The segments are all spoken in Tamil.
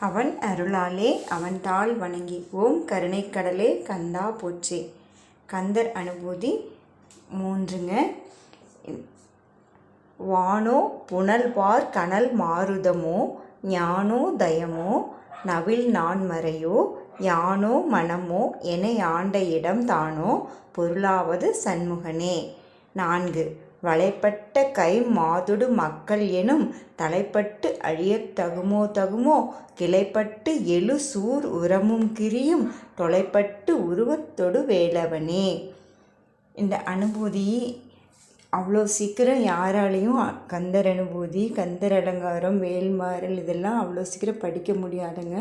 அவன் அருளாலே அவன் தாள் வணங்கி. ஓம் கருணைக்கடலே கந்தா போற்றி. கந்தர் அனுபூதி 3ங்க. வானோ புனல்வார் கனல் மாருதமோ ஞானோ தயமோ நவில் நான்மறையோ யானோ மனமோ என ஆண்ட இடம் தானோ பொருளாவது சண்முகனே. 4 வளைப்பட்ட கை மாதுடு மக்கள் எனும் தலைப்பட்டு அழியத் தகுமோ கிளைப்பட்டு எழு சூர் உரமும் கிரியும் தொலைப்பட்டு உருவத்தொடு வேலவனே. இந்த அனுபூதி அவ்வளோ சீக்கிரம் யாராலையும் கந்தர் அனுபூதி, கந்தர் அலங்காரம், வேல்மாறல் இதெல்லாம் அவ்வளோ சீக்கிரம் படிக்க முடியாதுங்க.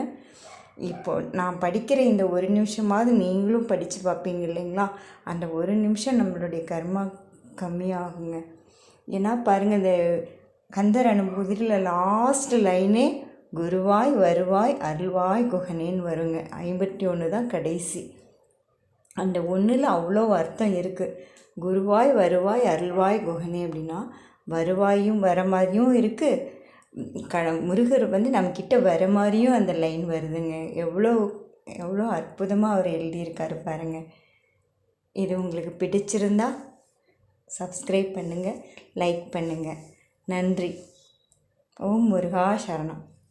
இப்போ நான் படிக்கிற இந்த ஒரு நிமிஷமாவது நீங்களும் படித்து பார்ப்பீங்க இல்லைங்களா? அந்த ஒரு நிமிஷம் நம்மளுடைய கர்மா கம்மியாகுங்க. ஏன்னா பாருங்கள், இந்த கந்தர் அனுபூதியில் லாஸ்ட் லைனே குருவாய் வருவாய் அருள்வாய் குகனேன்னு வருங்க. 51 தான் கடைசி. அந்த ஒன்றில் அவ்வளோ அர்த்தம் இருக்குது. குருவாய் வருவாய் அருள்வாய் குகனே அப்படின்னா வருவாயும் வர மாதிரியும் இருக்குது, முருகர் நம்மக்கிட்ட வர மாதிரியும் அந்த லைன் வருதுங்க. எவ்வளோ அற்புதமாக அவர் எழுதியிருக்காரு பாருங்கள். இது உங்களுக்கு பிடிச்சிருந்தா சப்ஸ்கிரைப் பண்ணுங்கள், லைக் பண்ணுங்கள். நன்றி. ஓம் முருகா சரணம்.